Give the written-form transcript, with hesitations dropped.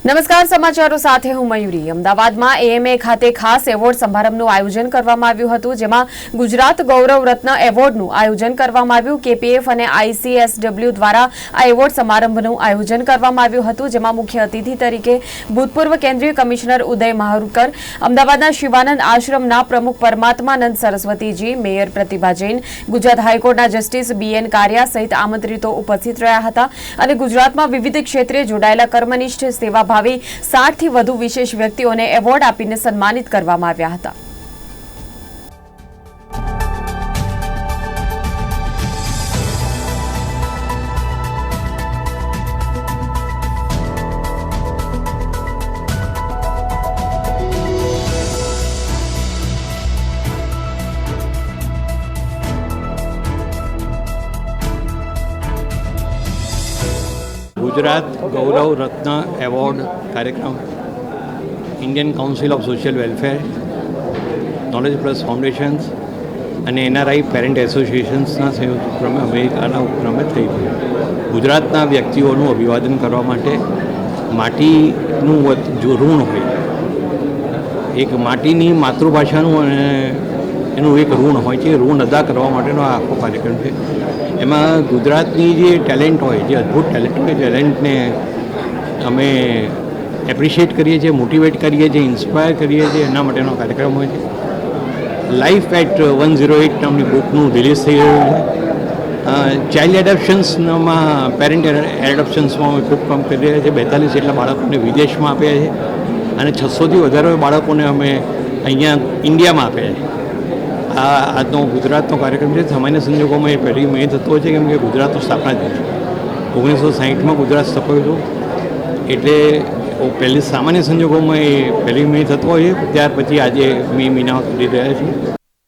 નમસ્કાર સમાચારો સાથે હું મયુરી। અમદાવાદમાં એએમએ ખાતે ખાસ એવોર્ડ સમારંભનું આયોજન કરવામાં આવ્યું હતું, જેમાં ગુજરાત ગૌરવ રત્ન એવોર્ડનું આયોજન કરવામાં આવ્યું। કેપીએફ અને આઈસીએસડબલ્યુ દ્વારા આ એવોર્ડ સમારંભનું આયોજન કરવામાં આવ્યું હતું, જેમાં મુખ્ય અતિથિ તરીકે ભૂતપૂર્વ કેન્દ્રીય કમિશનર ઉદય માહુરકર, અમદાવાદના શિવાનંદ આશ્રમના પ્રમુખ પરમાત્માનંદ સરસ્વતીજી, મેયર પ્રતિભા જૈન, ગુજરાત હાઈકોર્ટના જસ્ટિસ બીએન કારિયા સહિત આમંત્રિતો ઉપસ્થિત રહ્યા હતા અને ગુજરાતમાં વિવિધ ક્ષેત્રે જોડાયેલા કર્મનિષ્ઠ સેવાભાવી 60 થી વધુ વિશેષ વ્યક્તિઓને એવોર્ડ આપીને સન્માનિત કરવામાં આવ્યા હતા। गुजरात गौरव रत्न एवॉर्ड कार्यक्रम Indian council of social welfare, knowledge plus foundations અને એનઆરઆઈ પેરેન્ટ એસોસિએશન્સના સંયુક્ત ઉપક્રમે અમેરિકાના ઉપક્રમે થઈ ગયું। ગુજરાતના વ્યક્તિઓનું અભિવાદન કરવા માટે માટીનું જો ઋણ હોય, એક માટીની માતૃભાષાનું અને એનું એક ઋણ હોય છે, ઋણ અદા કરવા માટેનો આ આખો કાર્યક્રમ છે। એમાં ગુજરાતની જે ટેલેન્ટ હોય, જે અદ્ભુત ટેલેન્ટ હોય, ટેલેન્ટને અમે એપ્રિશિએટ કરીએ છીએ, મોટિવેટ કરીએ છીએ, ઇન્સ્પાયર કરીએ છીએ, એના માટેનો કાર્યક્રમ હોય છે। લાઈફ એટ 108 નામની બુકનું રિલીઝ થઈ રહ્યું છે। ચાઇલ્ડ એડોપ્શન્સમાં, પેરેન્ટ એડોપ્શન્સમાં અમે ખૂબ કામ કરી રહ્યા છીએ। 42 જેટલા બાળકોને વિદેશમાં આપ્યા છે અને 600થી વધારે બાળકોને અમે અહીંયા ઇન્ડિયામાં આપ્યા છે। આજનો ગુજરાતનો કાર્યક્રમ છે। સામાન્ય સંજોગોમાં એ પહેલી મે થતો હોય છે, કેમ કે ગુજરાતનો સ્થાપના દિવસ 1960માં ગુજરાત સ્થપાયું હતું, એટલે પહેલી સામાન્ય સંજોગોમાં એ પહેલી મે થતો હોય છે। ત્યાર પછી આજે મે મહિના કરી રહ્યા છીએ।